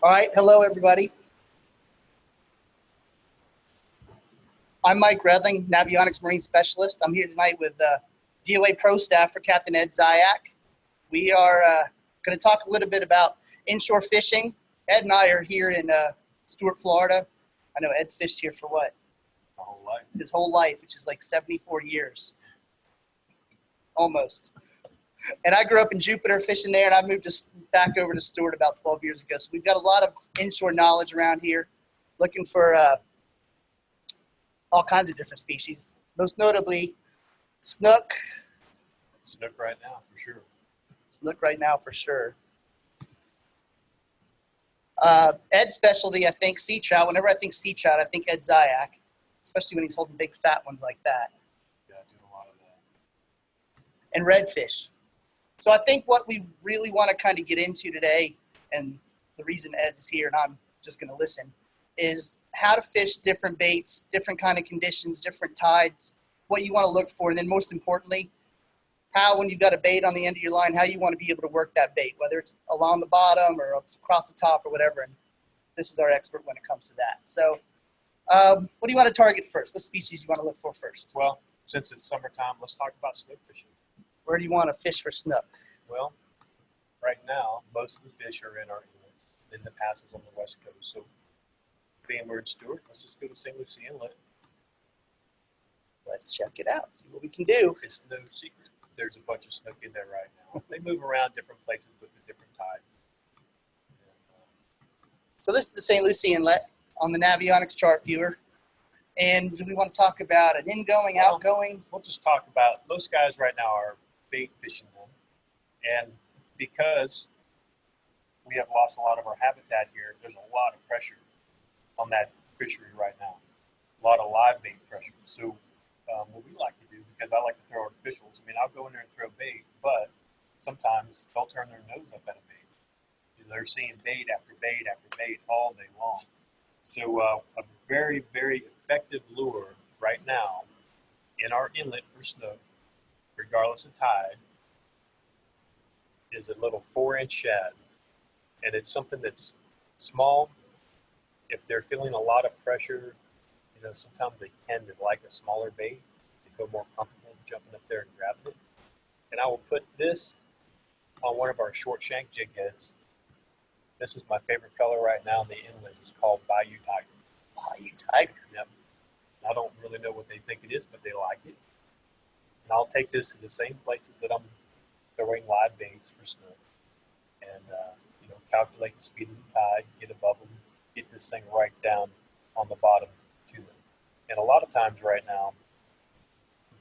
All right, hello everybody. I'm Mike Readling, Navionics Marine Specialist. I'm here tonight with DOA Pro Staff for Captain Ed Zyak. We are going to talk a little bit about inshore fishing. Ed and I are here in Stuart, Florida. I know Ed's fished here for what? My whole life. His whole life, which is like 74 years. Almost. And I grew up in Jupiter fishing there, and I moved back over to Stuart about 12 years ago. So we've got a lot of inshore knowledge around here, looking for all kinds of different species, most notably snook. Snook right now, for sure. Snook right now, for sure. Ed's specialty, I think, sea trout. Whenever I think sea trout, I think Ed Zyak, especially when he's holding big fat ones like that. Yeah, I do a lot of that. And redfish. So I think what we really want to kind of get into today, and the reason Ed is here and I'm just going to listen, is how to fish different baits, different kind of conditions, different tides, what you want to look for, and then most importantly, how when you've got a bait on the end of your line, how you want to be able to work that bait, whether it's along the bottom or across the top or whatever. And this is our expert when it comes to that. So what do you want to target first? What species do you want to look for first? Well, since it's summertime, let's talk about snook fishing. Where do you want to fish for snook? Well, right now, most of the fish are in our inlet, in the passes on the west coast. So being we're in Stuart, let's just go to St. Lucie Inlet. Let's check it out, see what we can do. It's no secret. There's a bunch of snook in there right now. They move around different places with the different tides. So this is the St. Lucie Inlet on the Navionics chart viewer. And do we want to talk about an ingoing, outgoing? We'll just talk about, most guys right now are bait fishing them. And because we have lost a lot of our habitat here, there's a lot of pressure on that fishery right now. A lot of live bait pressure. So what we like to do, because I like to throw artificials, I mean, I'll go in there and throw bait, but sometimes they'll turn their nose up at a bait. They're seeing bait after bait after bait all day long. So a very, very effective lure right now in our inlet for snook, regardless of tide, is a little 4-inch shad. And it's something that's small. If they're feeling a lot of pressure, sometimes they tend to like a smaller bait. They feel more comfortable jumping up there and grabbing it. And I will put this on one of our short shank jig heads. This is my favorite color right now in the inlet. It's called Bayou Tiger. Bayou Tiger. Yep. I don't really know what they think it is, but they like it. And I'll take this to the same places that I'm throwing live baits for snook. And, calculate the speed of the tide, get above them, get this thing right down on the bottom to them. And a lot of times right now,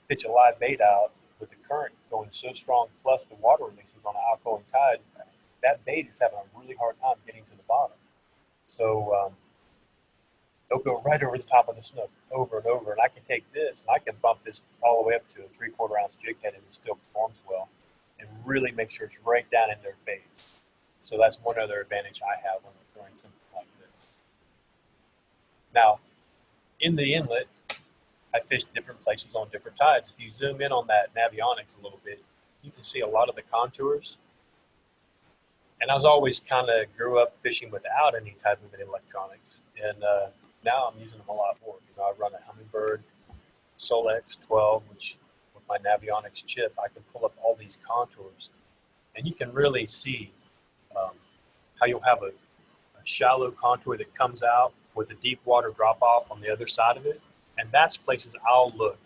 pitch a live bait out with the current going so strong, plus the water releases on an outgoing tide, that bait is having a really hard time getting to the bottom. So they'll go right over the top of the snook over and over. And I can take this and I can bump this all the way up to a 3/4 ounce jig head and it still performs well and really make sure it's right down in their face. So that's one other advantage I have when I'm throwing something like this. Now, in the inlet, I fish different places on different tides. If you zoom in on that Navionics a little bit, you can see a lot of the contours. And I was always kind of grew up fishing without any type of electronics. And now I'm using them a lot more. I run a Humminbird Solex 12, which with my Navionics chip, I can pull up all these contours. And you can really see how you'll have a shallow contour that comes out with a deep water drop off on the other side of it. And that's places I'll look.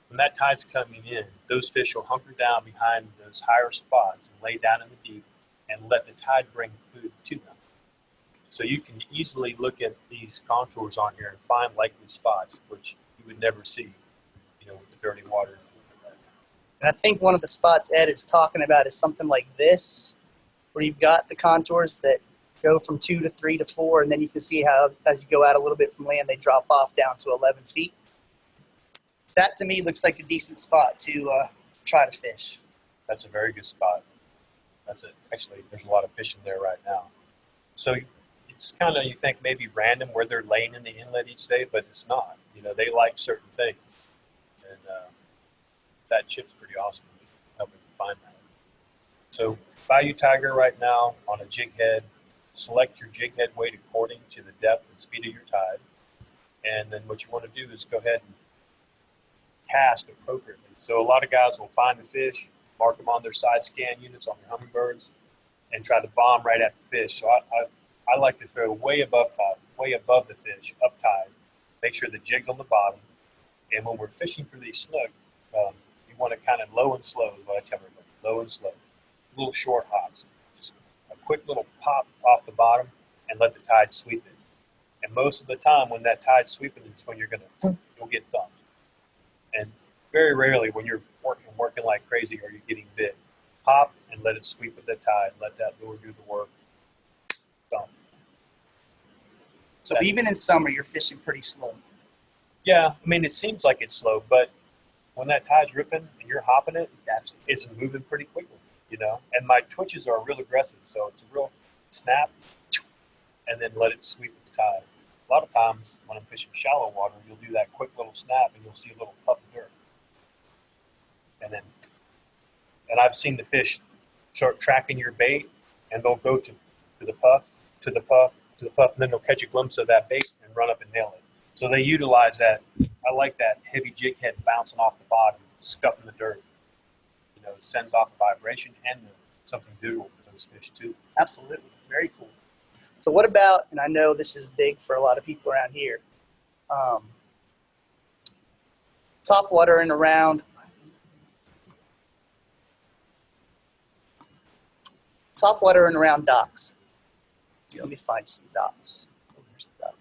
When that tide's coming in, those fish will hunker down behind those higher spots and lay down in the deep and let the tide bring food to them. So you can easily look at these contours on here and find likely spots, which you would never see, with the dirty water. And I think one of the spots Ed is talking about is something like this, where you've got the contours that go from 2 to 3 to 4, and then you can see how as you go out a little bit from land, they drop off down to 11 feet. That to me looks like a decent spot to try to fish. That's a very good spot. That's it. Actually, there's a lot of fish in there right now. So it's kind of, you think maybe random where they're laying in the inlet each day, but it's not. They like certain things. And that chip's pretty awesome. Helping find that. So Bayou Tiger right now on a jig head, select your jig head weight according to the depth and speed of your tide. And then what you want to do is go ahead and cast appropriately. So a lot of guys will find the fish, mark them on their side scan units on their hummingbirds, and try to bomb right at the fish. So I like to throw way above tide, way above the fish, up tide, make sure the jig's on the bottom. And when we're fishing for these snook, you want to kind of low and slow is what I tell everybody, low and slow. Little short hops, just a quick little pop off the bottom and let the tide sweep it. And most of the time when that tide's sweeping is when you'll get thumped. And very rarely when you're working like crazy are you getting bit. Pop and let it sweep with the tide. Let that lure do the work. Thump. So even in summer, you're fishing pretty slow. Yeah, I mean, it seems like it's slow, but when that tide's ripping and you're hopping it, it's moving pretty quickly, you know? And my twitches are real aggressive, so it's a real snap and then let it sweep with the tide. A lot of times when I'm fishing shallow water, you'll do that quick little snap and you'll see a little puff of dirt. And I've seen the fish start tracking your bait and they'll go to the puff, to the puff, to the puff, and then they'll catch a glimpse of that bait and run up and nail it. So they utilize that. I like that heavy jig head bouncing off the bottom, scuffing the dirt. You know, it sends off a vibration and something visual for those fish too. Absolutely. Very cool. So what about, and I know this is big for a lot of people around here, top water and around docks. Let me find some docks. Oh, there's the docks.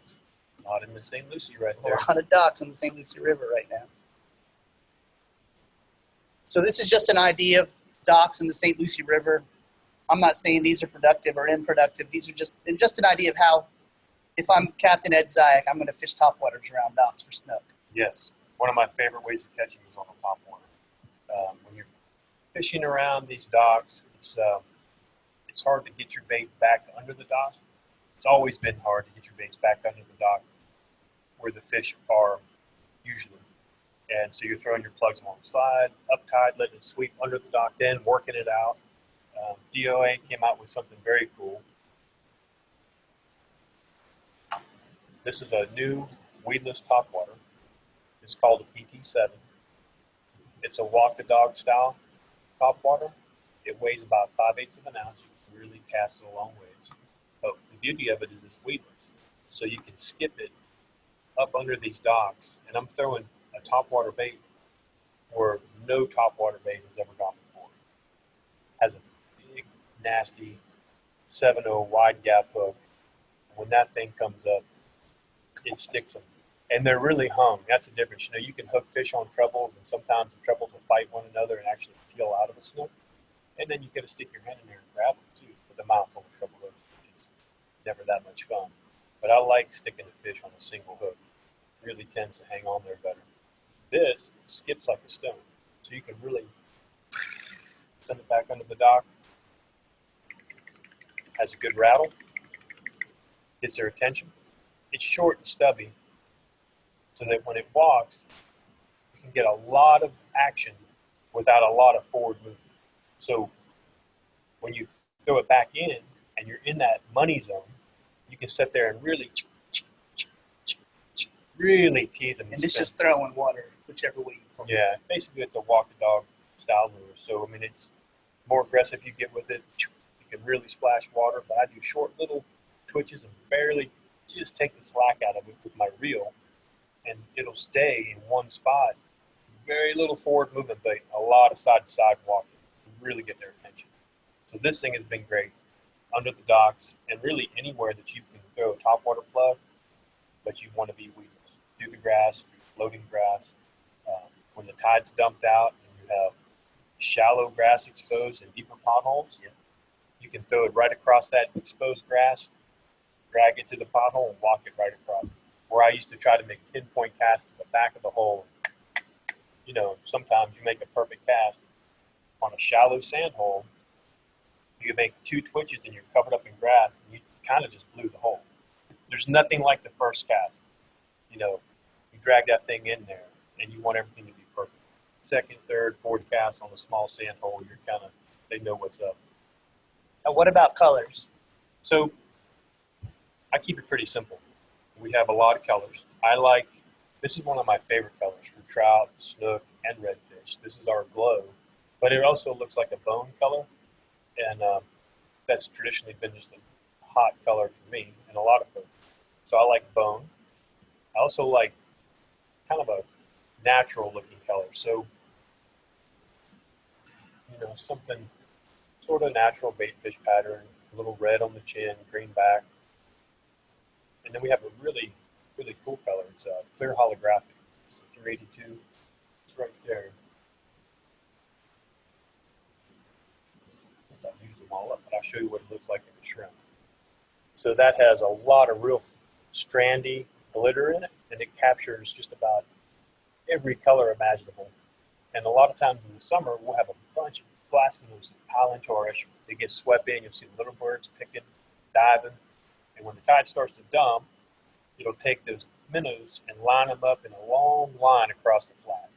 Not in the St. Lucie right there. A lot of docks on the St. Lucie River right now. So this is just an idea of docks in the St. Lucie River. I'm not saying these are productive or unproductive. These are just an idea of how, if I'm Captain Ed Zyak, I'm going to fish topwaters around docks for snook. Yes. One of my favorite ways of catching is on the topwater. When you're fishing around these docks, it's hard to get your bait back under the dock. It's always been hard to get your baits back under the dock where the fish are usually. And so you're throwing your plugs alongside, up tide, letting it sweep under the dock, then working it out. DOA came out with something very cool. This is a new weedless topwater. It's called a PT7. It's a walk the dog style topwater. It weighs about 5/8 of an ounce. You can really cast it a long ways. But the beauty of it is it's weedless. So you can skip it up under these docks. And I'm throwing a topwater bait where no topwater bait has ever gone before. Has a big, nasty 7/0 wide gap hook. When that thing comes up, it sticks them. And they're really hung. That's the difference. You know, you can hook fish on trebles, and sometimes the trebles will fight one another and actually peel out of a snook. And then you got to stick your hand in there and grab them too with a mouthful of treble hooks, which is never that much fun. But I like sticking the fish on a single hook. It really tends to hang on there better. This skips like a stone, so you can really send it back under the dock. Has a good rattle. Gets their attention. It's short and stubby, so that when it walks, you can get a lot of action without a lot of forward movement. So when you throw it back in and you're in that money zone, you can sit there and really tease them. And it's just throwing water whichever way you go. Yeah, basically it's a walk the dog style lure. So, I mean, it's more aggressive you get with it. You can really splash water, but I do short little twitches and barely just take the slack out of it with my reel, and it'll stay in one spot. Very little forward movement, but a lot of side-to-side walking to really get their attention. So this thing has been great under the docks and really anywhere that you can throw a topwater plug, but you want to be weedless. Through the grass, through floating grass. When the tide's dumped out and you have shallow grass exposed and deeper potholes, you can throw it right across that exposed grass, drag it to the pothole, and walk it right across it. Where I used to try to make pinpoint casts to the back of the hole. You know, sometimes you make a perfect cast on a shallow sand hole. You make 2 twitches and you're covered up in grass, and you kind of just blew the hole. There's nothing like the first cast. You know, you drag that thing in there, and you want everything to be perfect. Second, third, fourth cast on a small sand hole, you're kind of, they know what's up. Now, what about colors? So I keep it pretty simple. We have a lot of colors. This is one of my favorite colors for trout, snook, and redfish. This is our glow, but it also looks like a bone color, and that's traditionally been just a hot color for me and a lot of folks. So I like bone. I also like kind of a natural looking color. So, something sort of natural bait fish pattern, a little red on the chin, green back. And then we have a really, really cool color. It's clear holographic. It's the 382. It's right there. I guess I've used them all up, but I'll show you what it looks like in the shrimp. So that has a lot of real strandy glitter in it, and it captures just about every color imaginable. And a lot of times in the summer, we'll have a bunch of glass minnows that pile into our estuary. They get swept in. You'll see little birds picking, diving. And when the tide starts to dump, it'll take those minnows and line them up in a long line across the flat.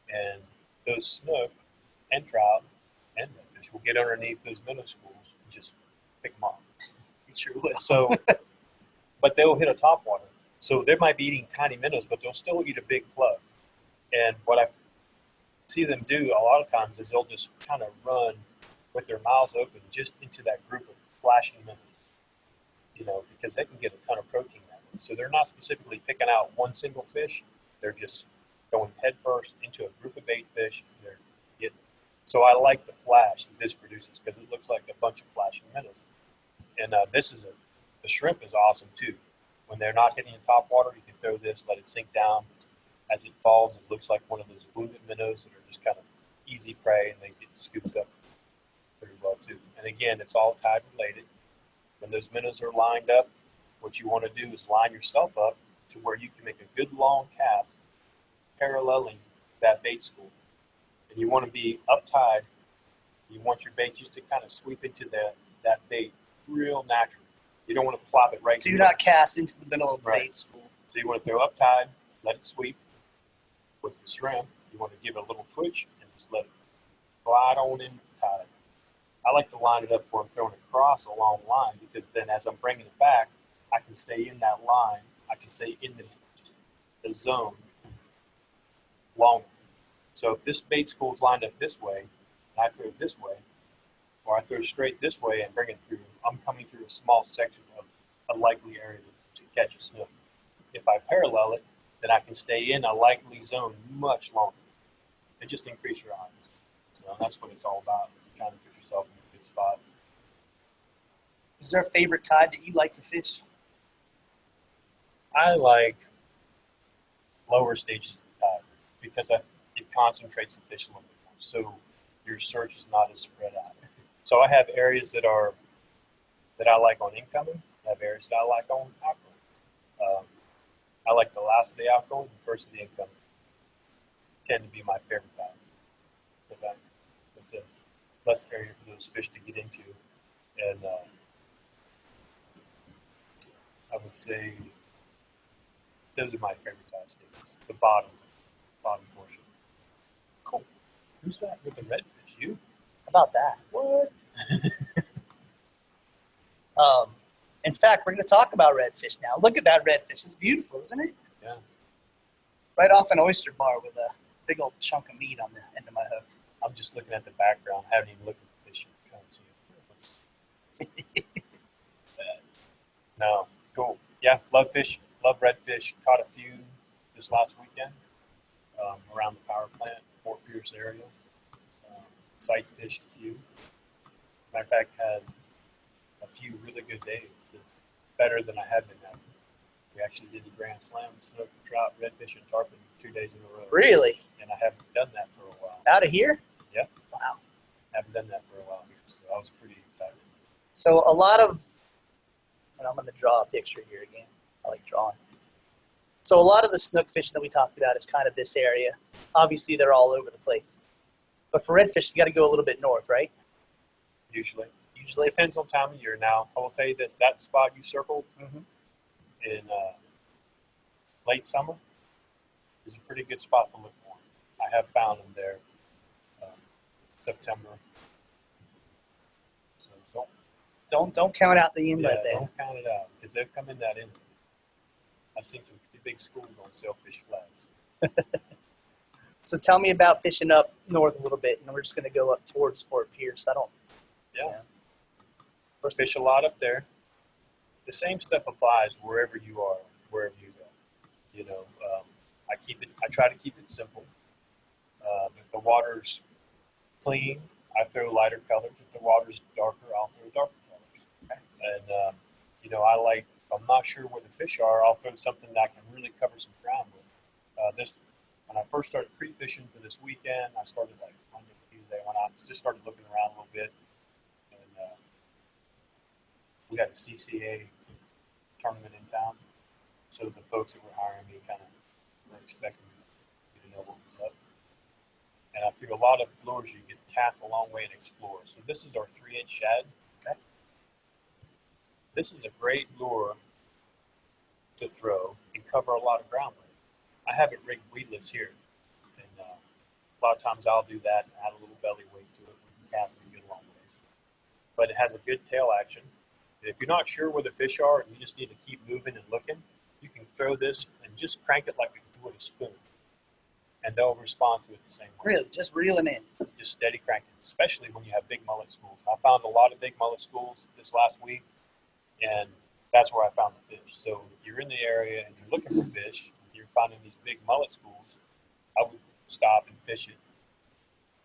And those snook and trout and redfish will get underneath those minnow schools and just pick them off. It sure will. So, but they'll hit a topwater. So they might be eating tiny minnows, but they'll still eat a big club. And what I see them do a lot of times is they'll just kind of run with their mouths open just into that group of flashing minnows, because they can get a ton of protein that way. So they're not specifically picking out one single fish. They're just going head first into a group of bait fish. So I like the flash that this produces because it looks like a bunch of flashing minnows. And the shrimp is awesome too. When they're not hitting the top water, you can throw this, let it sink down. As it falls, it looks like one of those wounded minnows that are just kind of easy prey, and they get scooped up pretty well too. And again, it's all tide related. When those minnows are lined up, what you want to do is line yourself up to where you can make a good long cast paralleling that bait school. And you want to be up tide. You want your bait just to kind of sweep into that bait real naturally. You don't want to plop it right. Do not cast into the middle of the bait school. So you want to throw up tide, let it sweep. With the shrimp, you want to give it a little twitch and just let it glide on in the tide. I like to line it up where I'm throwing across a long line because then as I'm bringing it back, I can stay in that line. I can stay in the zone longer. So if this bait school is lined up this way, and I throw it this way, or I throw straight this way and bring it through, I'm coming through a small section of a likely area to catch a snook. If I parallel it, then I can stay in a likely zone much longer. And just increase your odds. That's what it's all about. You're trying to put yourself in a good spot. Is there a favorite tide that you like to fish? I like lower stages of the tide because it concentrates the fish a little bit more. So your search is not as spread out. So I have areas that I like on incoming. I have areas that I like on outgoing. I like the last of the outgoing and first of the incoming. Tend to be my favorite times because it's a less area for those fish to get into. And I would say those are my favorite tide stages. The bottom portion. Cool. Who's that with the redfish? You? How about that? What? In fact, we're going to talk about redfish now. Look at that redfish. It's beautiful, isn't it? Yeah. Right off an oyster bar with a big old chunk of meat on the end of my hook. I'm just looking at the background. I haven't even looked at the fish. I'm trying to see it. No. Cool. Yeah, love fish. Love redfish. Caught a few this last weekend around the power plant, Fort Pierce area. Sight fished a few. Matter of fact, had a few really good days. Better than I had been having. We actually did the Grand Slam, snook, trout, redfish, and tarpon 2 days in a row. Really? And I haven't done that for a while. Out of here? Yeah. Wow. Haven't done that for a while here, so I was pretty excited. So a lot of, and I'm going to draw a picture here again. I like drawing. So a lot of the snook fishing that we talked about is kind of this area. Obviously, they're all over the place. But for redfish, you got to go a little bit north, right? Usually. Depends on time of year. Now, I will tell you this, that spot you circled in late summer is a pretty good spot to look for. I have found them there September. So Don't count out the inlet there. Don't count it out because they'll come in that inlet. I've seen some pretty big schools on sailfish flats. So tell me about fishing up north a little bit, and we're just going to go up towards Fort Pierce. Yeah. Fish a lot up there. The same stuff applies wherever you are, wherever you go. You know, I try to keep it simple. If the water's clean, I throw lighter colors. If the water's darker, I'll throw darker colors. Okay. And you know, if I'm not sure where the fish are, I'll throw something that I can really cover some ground with. When I first started pre-fishing for this weekend, I started like Monday, Tuesday, when I just started looking around a little bit. And we had a CCA tournament in town. So the folks that were hiring me kind of were expecting me to know what was up. And I threw a lot of lures you can cast a long way and explore. So this is our 3-inch shad. Okay. This is a great lure to throw and cover a lot of ground with. I have it rigged weedless here. And a lot of times I'll do that and add a little belly weight to it and cast it a good long ways. But it has a good tail action. And if you're not sure where the fish are and you just need to keep moving and looking, you can throw this and just crank it like you would a spoon. And they'll respond to it the same way. Really, just reeling in. Just steady cranking, especially when you have big mullet schools. I found a lot of big mullet schools this last week, and that's where I found the fish. So if you're in the area and you're looking for fish, you're finding these big mullet schools, I would stop and fish it.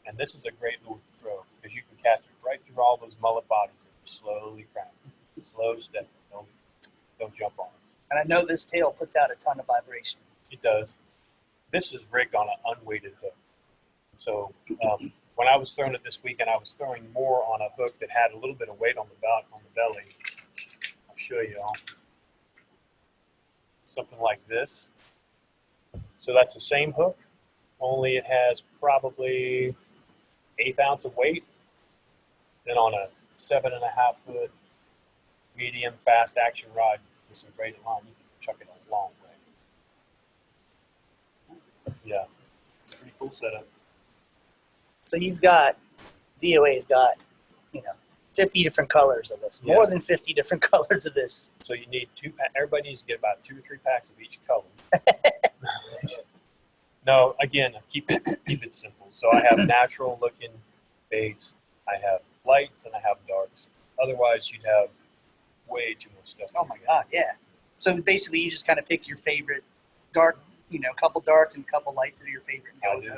And this is a great lure to throw because you can cast it right through all those mullet bodies and just slowly crank. Slow step. Don't jump on it. And I know this tail puts out a ton of vibration. It does. This is rigged on an unweighted hook. So when I was throwing it this weekend, I was throwing more on a hook that had a little bit of weight on the belly. I'll show you all. Something like this. So that's the same hook, only it has probably 1/8 ounce of weight. Then on a 7.5 foot medium fast action rod with some braided line, you can chuck it a long way. Yeah, pretty cool setup. So you've got, DOA's got, 50 different colors of this, more than 50 different colors of this. So you need everybody needs to get about 2 or 3 packs of each color. No, again, keep it simple. So I have natural looking baits, I have lights, and I have darks. Otherwise, you'd have way too much stuff. Oh my God, yeah. So basically, you just kind of pick your favorite dark, a couple darks and a couple lights that are your favorite. I do.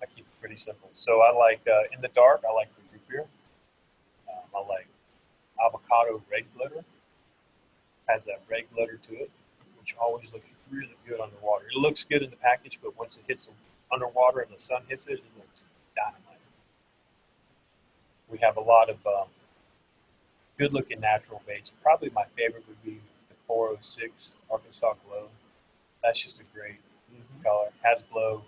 I keep it pretty simple. So I like, in the dark, I like the root beer. I like avocado red glitter. Has that red glitter to it, which always looks really good underwater. It looks good in the package, but once it hits the underwater and the sun hits it, it looks dynamite. We have a lot of good-looking natural baits. Probably my favorite would be the 406 Arkansas Glow. That's just a great color. Has glow.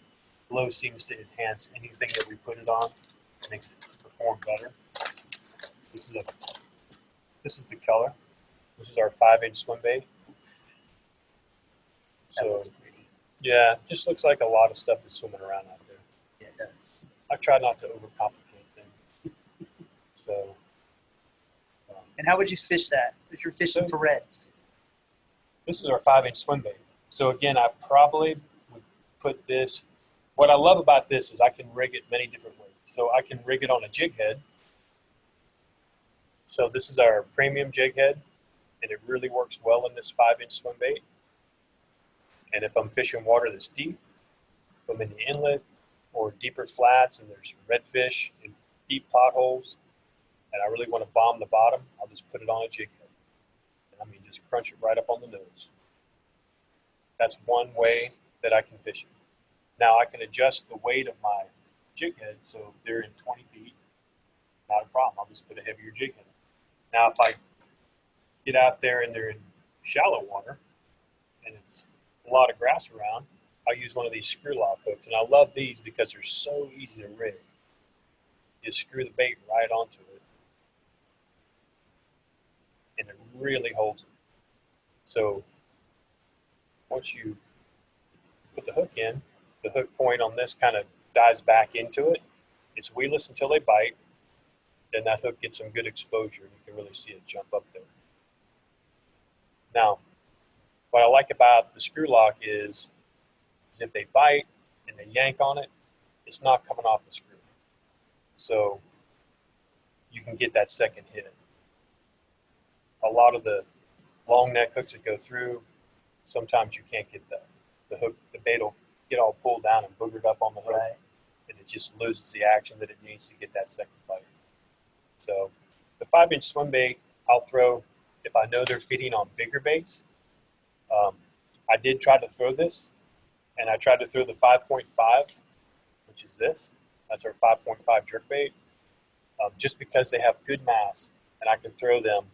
Glow seems to enhance anything that we put it on. It makes it perform better. This is the color. This is our 5-inch swim bait. So, yeah, just looks like a lot of stuff is swimming around out there. Yeah, it does. I try not to overcomplicate things. So. And how would you fish that if you're fishing for reds? This is our 5-inch swim bait. So again, I probably would put this. What I love about this is I can rig it many different ways. So I can rig it on a jig head. So this is our premium jig head, and it really works well in this 5-inch swim bait. And if I'm fishing water that's deep, if I'm in the inlet or deeper flats and there's redfish in deep potholes, and I really want to bomb the bottom, I'll just put it on a jig head. And just crunch it right up on the nose. That's one way that I can fish it. Now I can adjust the weight of my jig head, so if they're in 20 feet, not a problem. I'll just put a heavier jig head. Now if I get out there and they're in shallow water and it's a lot of grass around, I'll use one of these screw lock hooks. And I love these because they're so easy to rig. You screw the bait right onto it, and it really holds it. So once you put the hook in, the hook point on this kind of dives back into it. It's weedless until they bite. then that hook gets some good exposure and you can really see it jump up there. Now, what I like about the screw lock is if they bite and they yank on it, it's not coming off the screw. So you can get that second hit. A lot of the long neck hooks that go through, sometimes you can't get the hook, the bait will get all pulled down and boogered up on the hook, Right. and it just loses the action that it needs to get that second bite. So the 5-inch swim bait, I'll throw if I know they're feeding on bigger baits. I did try to throw this, and I tried to throw the 5.5, which is this. That's our 5.5 jerk bait, just because they have good mass, and I can throw them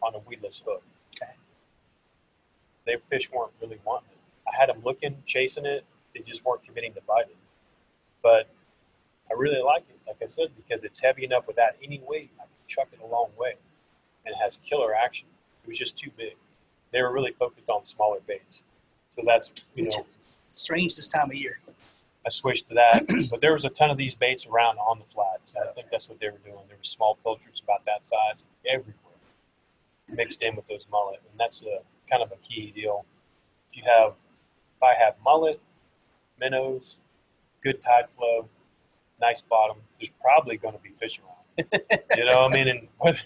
on a weedless hook. Okay. Their fish weren't really wanting it. I had them looking, chasing it. They just weren't committing to biting. But I really like it, like I said, because it's heavy enough without any weight. I can chuck it a long way, and it has killer action. It was just too big. They were really focused on smaller baits. So that's, Strange this time of year. I switched to that. But there was a ton of these baits around on the flats. I think that's what they were doing. There were small pilchards about that size everywhere, mixed in with those mullet. And that's kind of a key deal. If I have mullet, minnows, good tide flow, nice bottom, there's probably going to be fish around. You know what I mean? And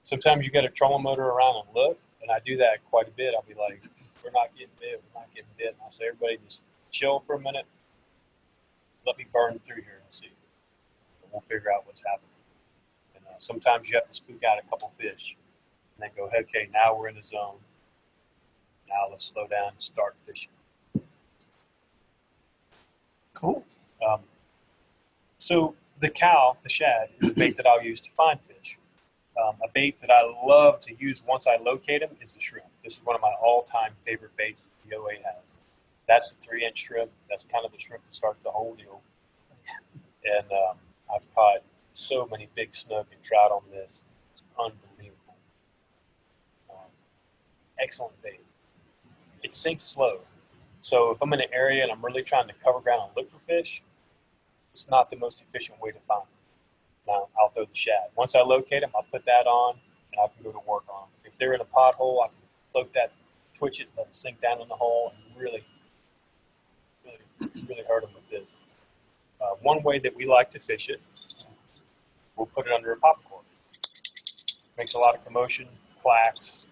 sometimes you got to troll a motor around and look, and I do that quite a bit. I'll be like, we're not getting bit, we're not getting bit. And I'll say, everybody just chill for a minute. Let me burn through here and see. And we'll figure out what's happening. And sometimes you have to spook out a couple fish and then go, okay, now we're in the zone. Now let's slow down and start fishing. Cool. So the shad, is a bait that I'll use to find fish. A bait that I love to use once I locate them is the shrimp. This is one of my all-time favorite baits that the OA has. That's the 3-inch shrimp. That's kind of the shrimp that starts the whole deal. And I've caught so many big snook and trout on this. It's unbelievable. Excellent bait. It sinks slow. So if I'm in an area and I'm really trying to cover ground and look for fish, it's not the most efficient way to find them. Now, I'll throw the shad. Once I locate them, I'll put that on, and I can go to work on them. If they're in a pothole, I can float that, twitch it, let it sink down in the hole, and really hurt them with this. One way that we like to fish it, we'll put it under a popcorn. Makes a lot of commotion, clacks.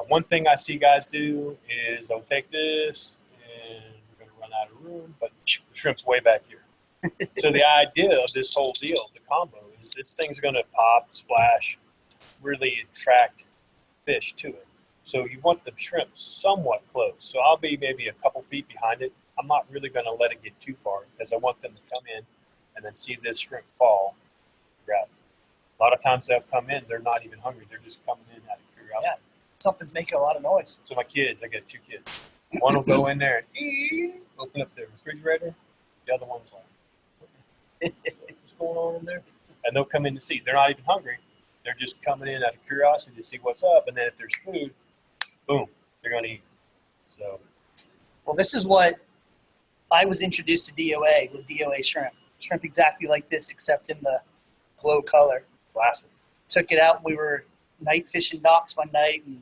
One thing I see guys do is they'll take this, and we're going to run out of room, but the shrimp's way back here. So the idea of this whole deal, the combo, is this thing's going to pop, splash, really attract fish to it. So you want the shrimp somewhat close. So I'll be maybe a couple feet behind it. I'm not really going to let it get too far because I want them to come in and then see this shrimp fall, grab it. A lot of times they'll come in, they're not even hungry. They're just coming in out of curiosity. Yeah, something's making a lot of noise. So my kids, I got 2 kids. One will go in there and open up the refrigerator. The other one's like, what's going on in there? And they'll come in to see. They're not even hungry. They're just coming in out of curiosity to see what's up. And then if there's food, boom, they're going to eat. So, well, this is what I was introduced to DOA with DOA shrimp. Shrimp exactly like this, except in the glow color. classic. Took it out. We were night fishing docks one night and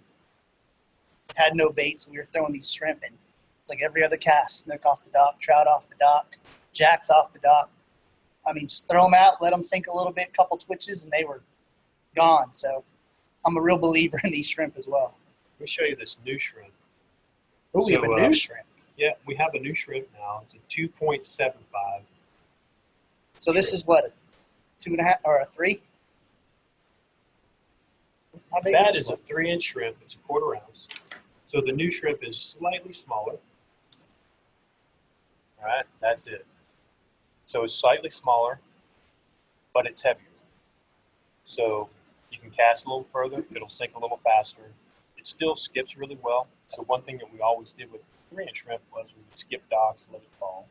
had no bait, so we were throwing these shrimp in. It's like every other cast. Snook off the dock, trout off the dock, jacks off the dock. I mean, just throw them out, let them sink a little bit, couple twitches, and they were gone. So I'm a real believer in these shrimp as well. Let me show you this new shrimp. Oh, we have a new shrimp. Yeah, we have a new shrimp now. It's a 2.75. So this is what, a 2.5 or a 3? How big That is is a 3-inch shrimp. It's a 1/4 ounce. So the new shrimp is slightly smaller. All right, that's it. So it's slightly smaller, but it's heavier. So you can cast a little further. It'll sink a little faster. It still skips really well. So one thing that we always did with 3-inch shrimp was we would skip docks, let it fall.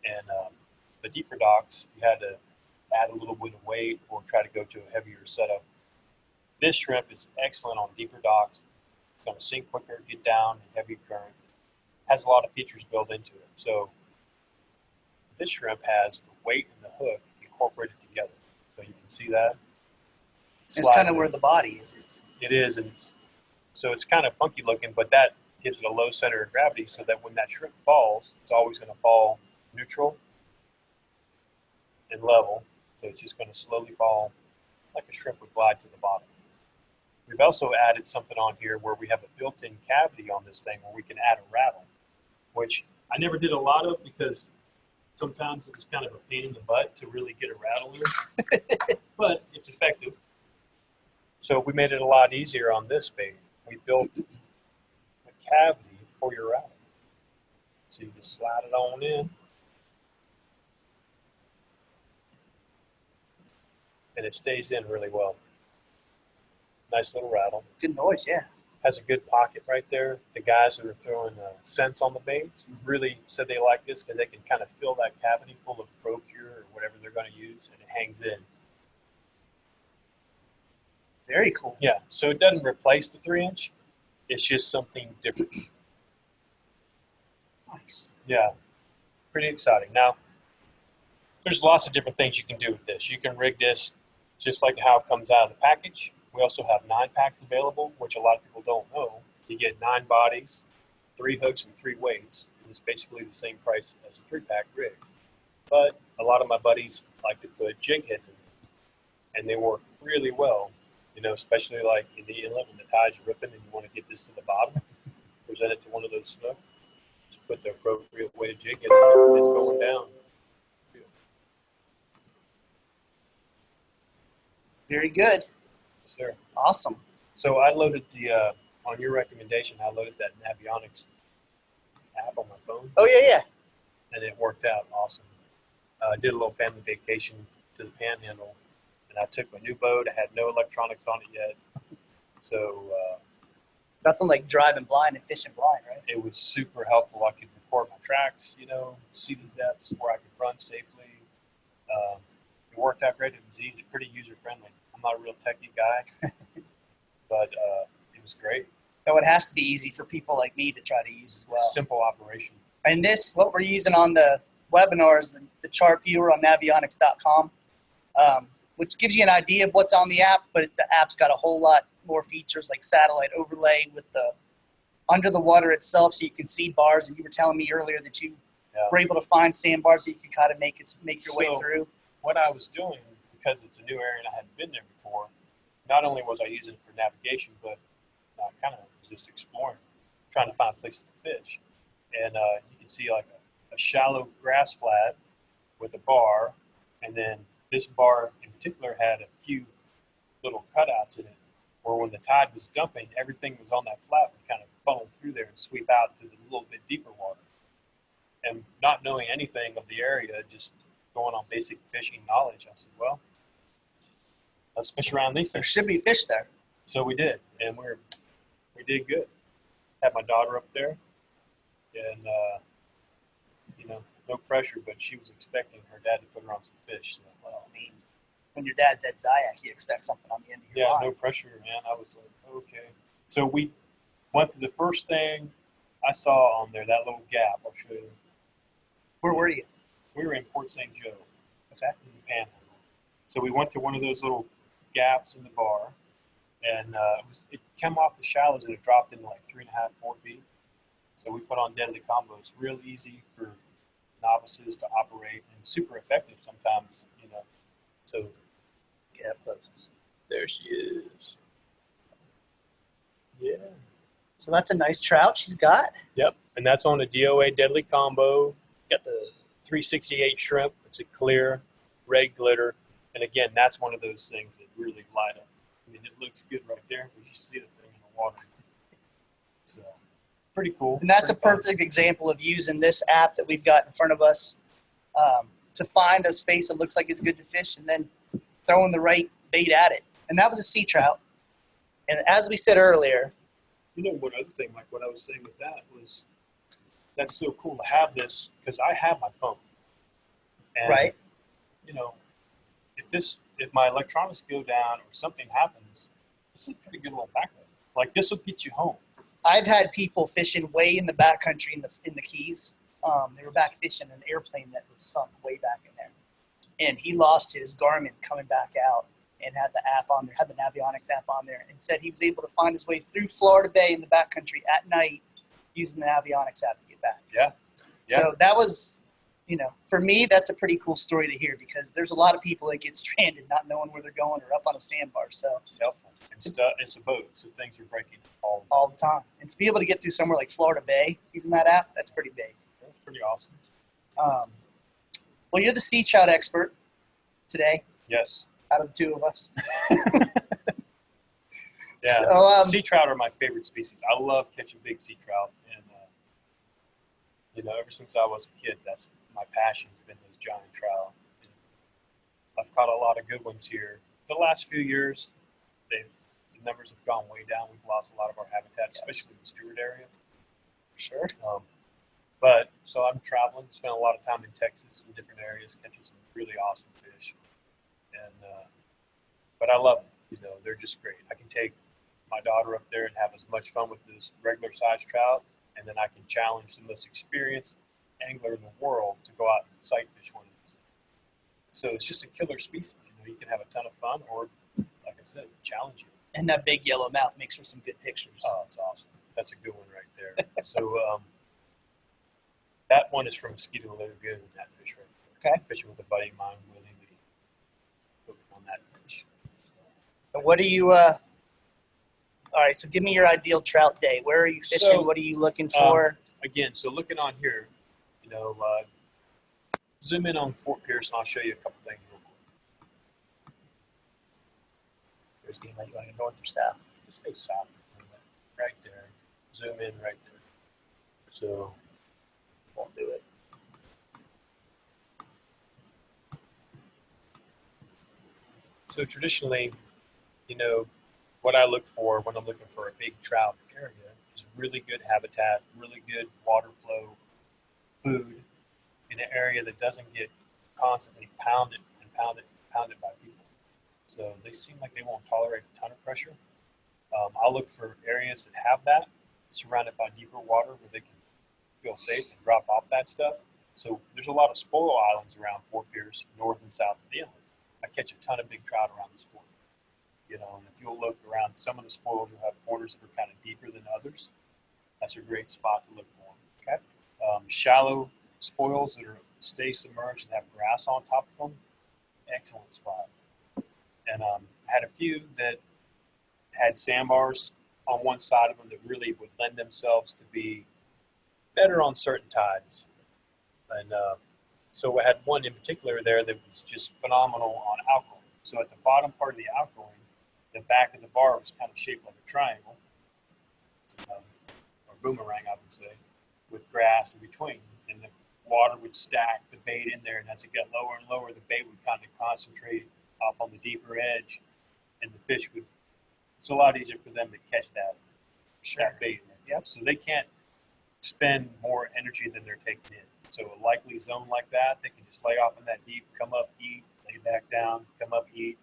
And the deeper docks, you had to add a little bit of weight or try to go to a heavier setup. This shrimp is excellent on deeper docks. It's going to sink quicker, get down in heavy current. Has a lot of features built into it. So this shrimp has the weight and the hook incorporated together. So you can see that? It's kind of Slides where in. the body is. It is, and so it's kind of funky looking, but that gives it a low center of gravity so that when that shrimp falls, it's always going to fall neutral and level. So it's just going to slowly fall like a shrimp would glide to the bottom. We've also added something on here where we have a built-in cavity on this thing where we can add a rattle, which I never did a lot of because sometimes it was kind of a pain in the butt to really get a rattle in, but it's effective. So we made it a lot easier on this bait. We built a cavity for your rattle. So you just slide it on in. And it stays in really well. Nice little rattle. Good noise, yeah. Has a good pocket right there. The guys that are throwing scents on the bait really said they like this because they can kind of fill that cavity full of Procure or whatever they're going to use, and it hangs in. Very cool. Yeah, so it doesn't replace the 3-inch. It's just something different. Nice. Yeah, pretty exciting. Now, there's lots of different things you can do with this. You can rig this just like how it comes out of the package. We also have 9-packs available, which a lot of people don't know. You get 9 bodies, 3 hooks, and 3 weights. And it's basically the same price as a 3-pack rig. But a lot of my buddies like to put jig heads in these, and they work really well. You know, especially like in the inlet when the tide's ripping and you want to get this to the bottom, present it to one of those snook, just put the appropriate weighted jig head on it, and it's going down. Very good. Yes, sir. Awesome. So I loaded on your recommendation, I loaded that Navionics app on my phone, Oh, yeah. and it worked out awesome. I did a little family vacation to the Panhandle, and I took my new boat. I had no electronics on it yet, so Nothing like driving blind and fishing blind, right? it was super helpful. I could record my tracks, you know, see the depths where I could run safely. It worked out great. It was easy, pretty user-friendly. I'm not a real techie guy, but it was great. So it has to be easy for people like me to try to use as well. Simple operation. And this, what we're using on the webinar is the chart viewer on navionics.com, which gives you an idea of what's on the app, but the app's got a whole lot more features like satellite overlay with the under the water itself, so you can see bars. And you were telling me earlier that you were able to find sandbars so you can kind of make your way through. What I was doing, because it's a new area and I hadn't been there before, not only was I using it for navigation, but I kind of was just exploring, trying to find places to fish. And you can see like a shallow grass flat with a bar, and then this bar in particular had a few little cutouts in it, where when the tide was dumping, everything was on that flat would kind of funnel through there and sweep out to the little bit deeper water. And not knowing anything of the area, just going on basic fishing knowledge, I said, well, let's fish around these There things. should be fish there. So we did, and we did good. Had my daughter up there, and you know, no pressure, but she was expecting her dad to put her on some fish. So, Well, I mean, when your dad's at Zyak, you expect something on the end of your line. no pressure, man. I was like, okay. So we went to the first thing I saw on there, that little gap. I'll show you. Where were you? We were in Port St. Joe. Okay. In the Panhandle. So we went to one of those little gaps in the bar, and it came off the shallows and it dropped into like 3.5, 4 feet. So we put on deadly combos, real easy for novices to operate and super effective sometimes, you know. So Yeah, close. there she is. Yeah. So that's a nice trout she's got. Yep. And that's on a DOA deadly combo. Got the 368 shrimp. It's a clear red glitter. And again, that's one of those things that really light up. I mean, it looks good right there because you see the thing in the water. So pretty cool. And that's a Pretty fun. perfect example of using this app that we've got in front of us to find a space that looks like it's good to fish and then throwing the right bait at it. And that was a sea trout. And as we said earlier, You know, one other thing, like what I was saying with that was, that's so cool to have this because I have my phone. And, right? you know, if my electronics go down or something happens, this is a pretty good little backup. Like this will get you home. I've had people fishing way in the backcountry in the Keys. They were back fishing an airplane that was sunk way back in there. and he lost his Garmin coming back out and had the app on there, had the Navionics app on there, and said he was able to find his way through Florida Bay in the backcountry at night using the Navionics app to get back. Yeah. So that was, for me, that's a pretty cool story to hear, because there's a lot of people that get stranded not knowing where they're going or up on a sandbar. So helpful. It's a boat, so things are breaking all the time. And to be able to get through somewhere like Florida Bay using that app, that's pretty big. That's pretty awesome. Well, you're the sea trout expert today. Yes. Out of the two of us. Yeah. So, sea trout are my favorite species. I love catching big sea trout. And, ever since I was a kid, that's my passion has been those giant trout. And I've caught a lot of good ones here. The last few years, the numbers have gone way down. We've lost a lot of our habitat, especially in the Stewart area. Sure. So I'm traveling, spent a lot of time in Texas in different areas, catching some really awesome fish. And but I love them. They're just great. I can take my daughter up there and have as much fun with this regular sized trout, and then I can challenge the most experienced angler in the world to go out and sight fish one of these. So it's just a killer species. You can have a ton of fun, or like I said, challenge you. And that big yellow mouth makes for some good pictures. Oh, it's awesome. That's a good one right there. So that one is from Mosquito Lagoon, that fish right there. Okay. Fishing with a buddy of mine, Willie Lee, on that fish. And what do you? All right, so give me your ideal trout day. Where are you fishing? So, what are you looking for? Again, so looking on here, zoom in on Fort Pierce, and I'll show you a couple things real quick. There's the inlet. You want to go north or south? Just go south, right there. Zoom in right there. So Won't do it. So traditionally, what I look for when I'm looking for a big trout area is really good habitat, really good water flow, food in an area that doesn't get constantly pounded by people. So they seem like they won't tolerate a ton of pressure. I'll look for areas that have that, surrounded by deeper water where they can feel safe and drop off that stuff. So there's a lot of spoil islands around Fort Pierce, north and south of the inlet. I catch a ton of big trout around the spoil. And if you'll look around, some of the spoils will have corners that are kind of deeper than others. That's a great spot to look for. Okay. Shallow spoils that stay submerged and have grass on top of them, excellent spot. And I had a few that had sandbars on one side of them that really would lend themselves to be better on certain tides. And so I had one in particular there that was just phenomenal on outgoing. So at the bottom part of the outgoing, the back of the bar was kind of shaped like a triangle, or boomerang, I would say, with grass in between. And the water would stack the bait in there, and as it got lower and lower, the bait would kind of concentrate off on the deeper edge, and the fish would, it's a lot easier for them to catch that bait. Yep. So they can't spend more energy than they're taking in. So a likely zone like that, they can just lay off in that deep, come up, eat, lay back down, come up, eat.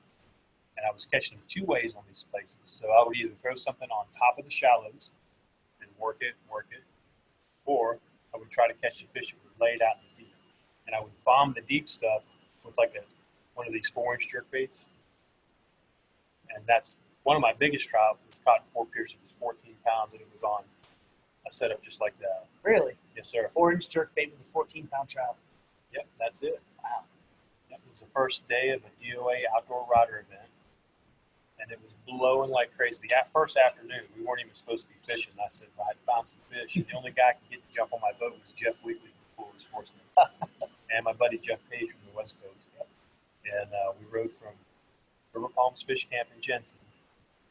And I was catching them two ways on these places. So I would either throw something on top of the shallows and work it, or I would try to catch the fish that were laid out in the deep. And I would bomb the deep stuff with like one of these 4-inch jerk baits. And that's one of my biggest trout was caught in Fort Pierce. It was 14 pounds, and it was on a setup just like that. Really? Yes, sir. 4-inch jerk bait with a 14-pound trout. Yep, that's it. Wow. It was the first day of a DOA outdoor rider event, and it was blowing like crazy. The first afternoon, we weren't even supposed to be fishing. I said, well, I found some fish, and the only guy I could get to jump on my boat was Jeff Wheatley from Florida Sportsman, and my buddy Jeff Page from the West Coast. And we rode from River Palms Fish Camp in Jensen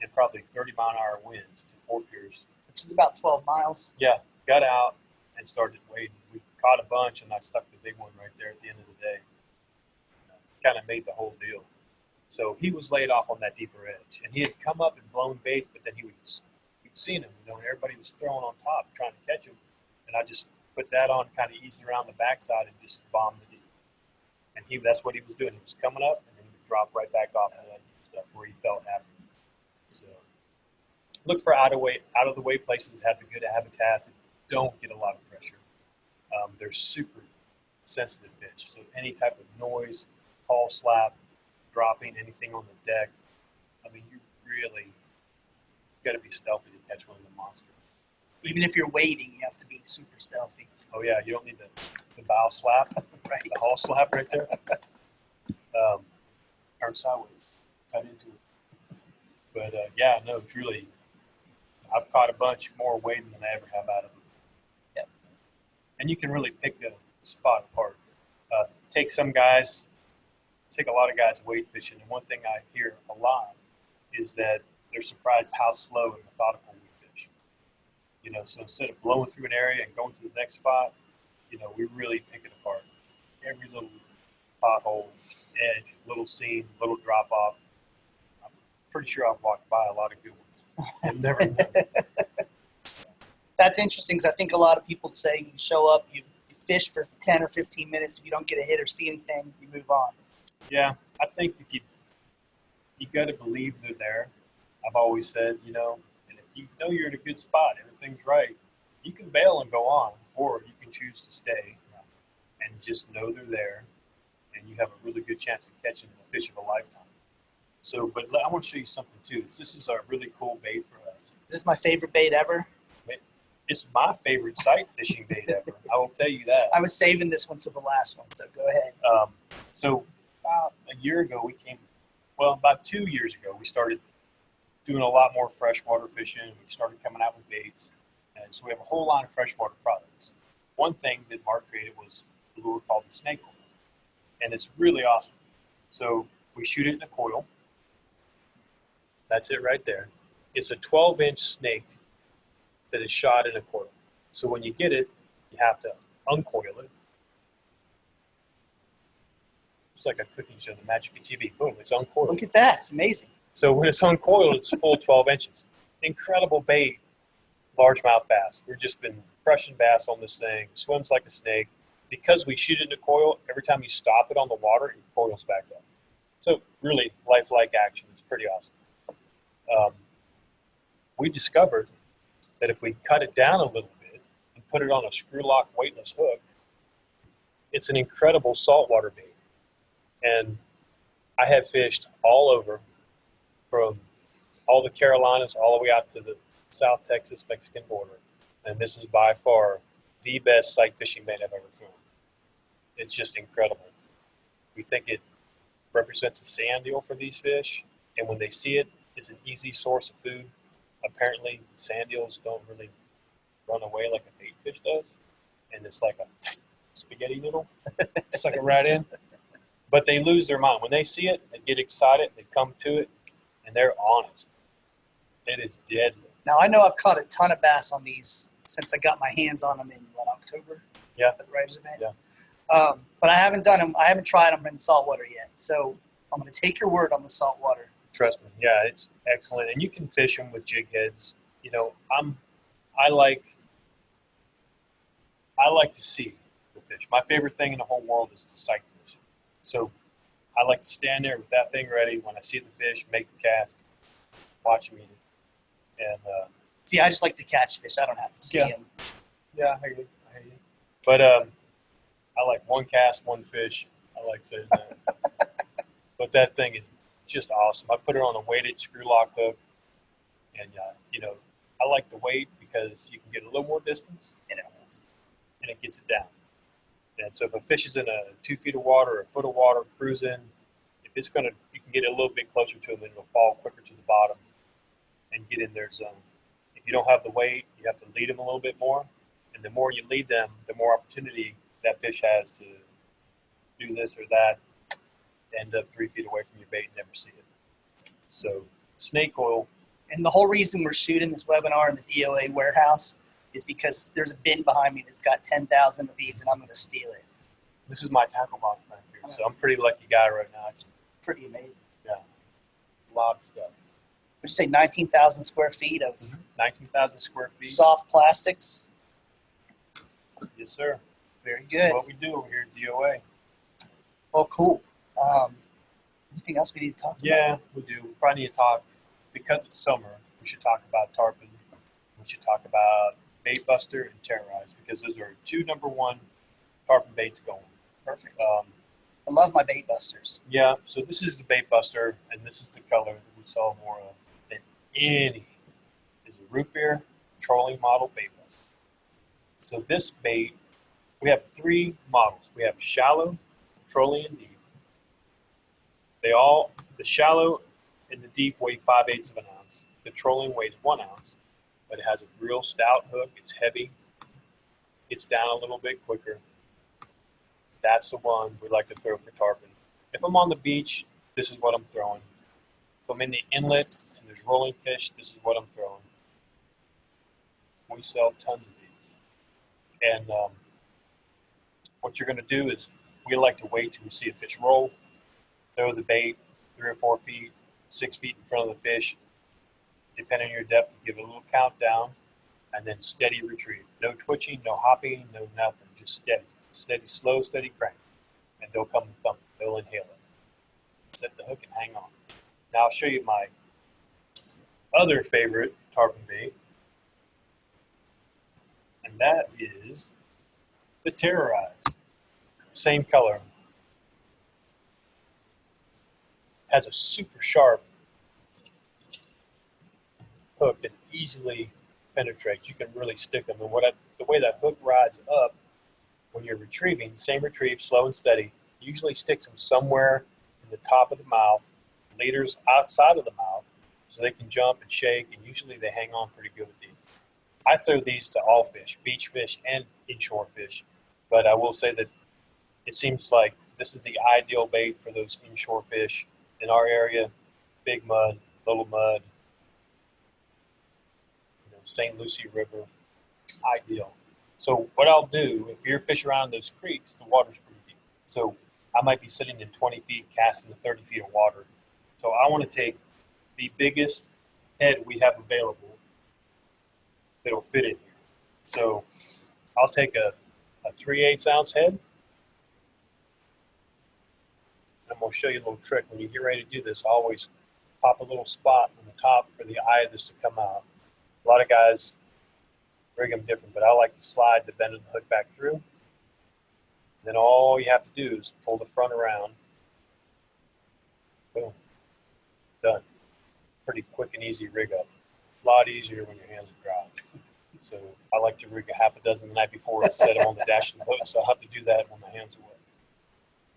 in probably 30-mile-an-hour winds to Fort Pierce. Which is about 12 miles. Yeah, got out and started wading. We caught a bunch, and I stuck the big one right there at the end of the day. Kind of made the whole deal. So he was laid off on that deeper edge, and he had come up and blown baits, but then we'd seen him, and everybody was throwing on top trying to catch him, and I just put that on, kind of eased around the backside, and just bombed the deep. And that's what he was doing. He was coming up, and then he would drop right back off into that deep stuff where he felt happy. So look for out of the way places that have the good habitat that don't get a lot of pressure. They're super sensitive fish, so any type of noise, tall slap, dropping anything on the deck. I mean, you really got to be stealthy to catch one of the monsters. Even if you're waiting, you have to be super stealthy. Oh yeah, you don't need the bow slap, Right. the hull slap right there. Turn sideways, cut into it. But yeah, no, it's really, I've caught a bunch more wading than I ever have out of it. Yep. And you can really pick the spot apart. Take a lot of guys wade fishing, and one thing I hear a lot is that they're surprised how slow and methodical we fish. You know, so instead of blowing through an area and going to the next spot, you know, we really pick it apart. Every little pothole, edge, little seam, little drop off. I'm pretty sure I've walked by a lot of good ones and never known. That's interesting because I think a lot of people say you show up, you fish for 10 or 15 minutes. If you don't get a hit or see anything, you move on. Yeah, I think if you got to believe they're there. I've always said, you know, and if you know you're in a good spot, everything's right, you can bail and go on, or you can choose to stay and just know they're there, and you have a really good chance of catching the fish of a lifetime. So, but I want to show you something too. This is a really cool bait for us. Is this my favorite bait ever? It's my favorite sight fishing bait ever. I will tell you that. I was saving this one to the last one, so go ahead. So about a year ago, about 2 years ago, we started doing a lot more freshwater fishing. We started coming out with baits. And so we have a whole line of freshwater products. One thing that Mark created was a lure called the snake coil. And it's really awesome. So we shoot it in a coil. That's it right there. It's a 12-inch snake that is shot in a coil. So when you get it, you have to uncoil it. It's like a cooking show, the magic of TV. Boom, it's uncoiled. Look at that. It's amazing. So when it's uncoiled, it's full 12 inches. Incredible bait, largemouth bass. We've just been crushing bass on this thing. Swims like a snake. Because we shoot it in a coil, every time you stop it on the water, it coils back up. So really lifelike action. It's pretty awesome. We discovered that if we cut it down a little bit and put it on a screw lock weightless hook, it's an incredible saltwater bait. And I have fished all over, from all the Carolinas all the way out to the South Texas Mexican border. And this is by far the best sight fishing bait I've ever thrown. It's just incredible. We think it represents a sand deal for these fish. And when they see it, it's an easy source of food. Apparently, sand eels don't really run away like a bait fish does. And it's like a spaghetti noodle. It's like a right in. But they lose their mind. When they see it, they get excited, they come to it, and they're on it. It is deadly. Now, I know I've caught a ton of bass on these since I got my hands on them in, October? Yeah. At the Writers event. Yeah. But I haven't done them. I haven't tried them in saltwater yet. So I'm going to take your word on the saltwater. Trust me. Yeah, it's excellent. And you can fish them with jig heads. You know, I like to see the fish. My favorite thing in the whole world is to sight fish. So I like to stand there with that thing ready. When I see the fish, make the cast, watch them eat it. And see, I just like to catch fish. I don't have to see them. Yeah, I hear you. But I like one cast, one fish. I like saying that. But that thing is just awesome. I put it on a weighted screw lock hook, and I like the weight because you can get a little more distance, and it gets it down. And so if a fish is in a 2 feet of water or a foot of water cruising, you can get it a little bit closer to them, and it'll fall quicker to the bottom and get in their zone. If you don't have the weight, you have to lead them a little bit more, and the more you lead them, the more opportunity that fish has to do this or that, end up 3 feet away from your bait and never see it. So snake oil. And the whole reason we're shooting this webinar in the DOA warehouse is because there's a bin behind me that's got 10,000 of these, and I'm going to steal it. This is my tackle box back here, so I'm a pretty lucky guy right now. It's pretty amazing. Yeah, a lot of stuff. Would you say 19,000 square feet of 19,000 square feet. Soft plastics? Yes, sir. Very good. That's what we do over here at DOA. Oh, cool. Anything else we need to talk about? Yeah, we do. We probably need to talk, because it's summer, we should talk about tarpon. We should talk about bait buster and terrorize, because those are two #1 tarpon baits going. Perfect. I love my bait busters. Yeah, so this is the bait buster, and this is the color that we saw more of than any. Is a root beer trolling model bait buster. So this bait, we have 3 models. We have shallow, trolling, and deep. The shallow and the deep weigh 5/8 of an ounce. The trolling weighs 1 ounce, but it has a real stout hook. It's heavy. Gets down a little bit quicker. That's the one we like to throw for tarpon. If I'm on the beach, this is what I'm throwing. If I'm in the inlet and there's rolling fish, this is what I'm throwing. We sell tons of these. And what you're going to do is we like to wait till we see a fish roll, throw the bait 3 or 4 feet, 6 feet in front of the fish. Depending on your depth, give it a little countdown, and then steady retrieve. No twitching, no hopping, no nothing. Just steady. Steady, slow, steady crank. And they'll come and thump. They'll inhale it. Set the hook and hang on. Now I'll show you my other favorite tarpon bait. And that is the Terrorize. Same color. Has a super sharp hook that easily penetrates. You can really stick them. And the way that hook rides up when you're retrieving, same retrieve, slow and steady, usually sticks them somewhere in the top of the mouth, leaders outside of the mouth, so they can jump and shake, and usually they hang on pretty good with these. I throw these to all fish, beach fish and inshore fish, but I will say that it seems like this is the ideal bait for those inshore fish in our area. Big mud, little mud, St. Lucie River, ideal. So what I'll do, if you're fishing around those creeks, the water's pretty deep. So I might be sitting in 20 feet, casting to 30 feet of water. So I want to take the biggest head we have available that'll fit in here. So I'll take a 3/8 ounce head. I'm going to show you a little trick. When you get ready to do this, always pop a little spot on the top for the eye of this to come out. A lot of guys rig them different, but I like to slide the bend of the hook back through. Then all you have to do is pull the front around. Boom. Done. Pretty quick and easy rig up. A lot easier when your hands are dry. So I like to rig a half a dozen the night before and set them on the dash of the boat, so I'll have to do that when my hands are wet.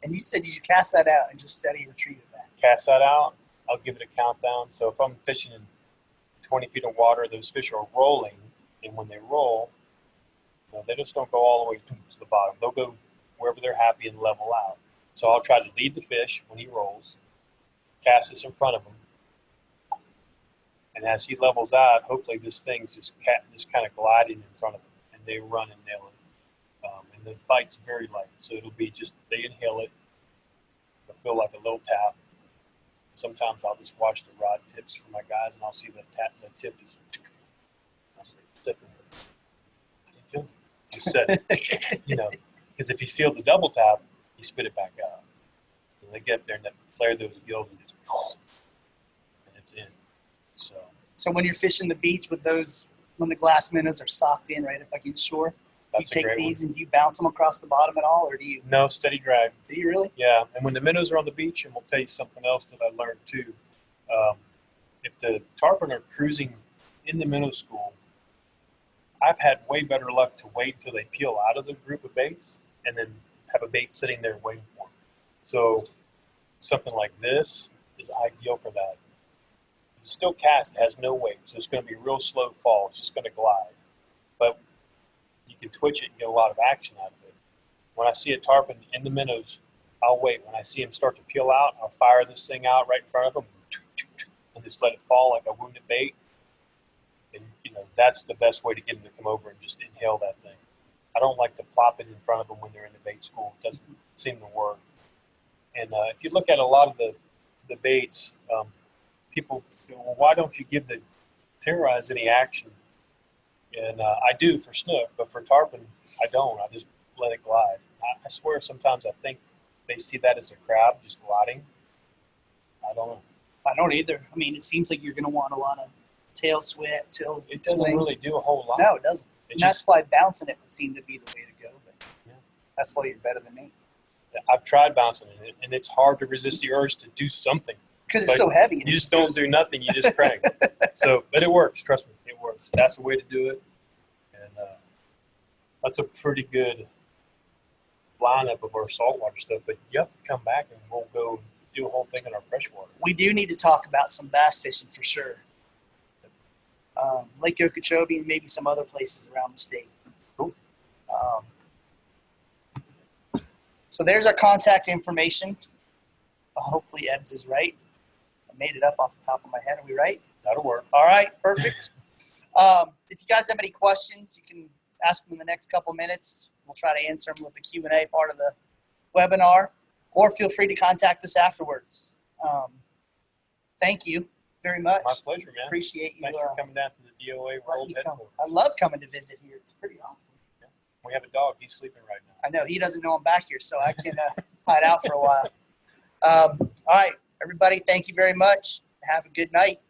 And you said you cast that out and just steady retrieve it back. Cast that out. I'll give it a countdown. So if I'm fishing in 20 feet of water, those fish are rolling, and when they roll, they just don't go all the way to the bottom. They'll go wherever they're happy and level out. So I'll try to lead the fish when he rolls, cast this in front of him, and as he levels out, hopefully this thing's just kind of gliding in front of him, and they run and nail it. And the bite's very light, so it'll be just, they inhale it, it'll feel like a little tap. Sometimes I'll just watch the rod tips for my guys, and I'll see the tip just, I'll say, set the hook. Just set it, because if you feel the double tap, you spit it back out. And they get there and they flare those gills and just, and it's in. So when you're fishing the beach with those, when the glass minnows are socked in right up like inshore, you take these and you bounce them across the bottom at all, or do you? No, steady drag. Do you really? Yeah, and when the minnows are on the beach, and we'll tell you something else that I learned too. If the tarpon are cruising in the minnow school, I've had way better luck to wait until they peel out of the group of baits and then have a bait sitting there waiting for them. So something like this is ideal for that. You still cast, it has no weight, so it's going to be real slow fall. It's just going to glide. But you can twitch it and get a lot of action out of it. When I see a tarpon in the minnows, I'll wait. When I see him start to peel out, I'll fire this thing out right in front of him and just let it fall like a wounded bait. And, that's the best way to get them to come over and just inhale that thing. I don't like to plop it in front of them when they're in the bait school. It doesn't seem to work. And if you look at a lot of the baits, people say, well, why don't you give the Terrorize any action? And I do for snook, but for tarpon, I don't. I just let it glide. I swear sometimes I think they see that as a crab just gliding. I don't know. I don't either. I mean, it seems like you're going to want a lot of tail sweat, tail It doesn't swing. really do a whole lot. No, it doesn't. And that's why bouncing it would seem to be the way to go. But Yeah. that's why you're better than me. I've tried bouncing it, and it's hard to resist the urge to do something. Because it's so heavy. You just don't do nothing. You just crank. But it works. Trust me, it works. That's the way to do it. And that's a pretty good lineup of our saltwater stuff. But you have to come back, and we'll go do a whole thing on our freshwater. We do need to talk about some bass fishing for sure. Lake Okeechobee and maybe some other places around the state. Cool. So there's our contact information. Hopefully Ed's is right. I made it up off the top of my head. Are we right? That'll work. All right, perfect. If you guys have any questions, you can ask them in the next couple minutes. We'll try to answer them with the Q&A part of the webinar, or feel free to contact us afterwards. Thank you very much. My pleasure, man. Appreciate you. Thanks for coming down to the DOA World Headquarters. I love coming to visit here. It's pretty awesome. Yeah. We have a dog. He's sleeping right now. I know. He doesn't know I'm back here, so I can hide out for a while. All right, everybody, thank you very much. Have a good night.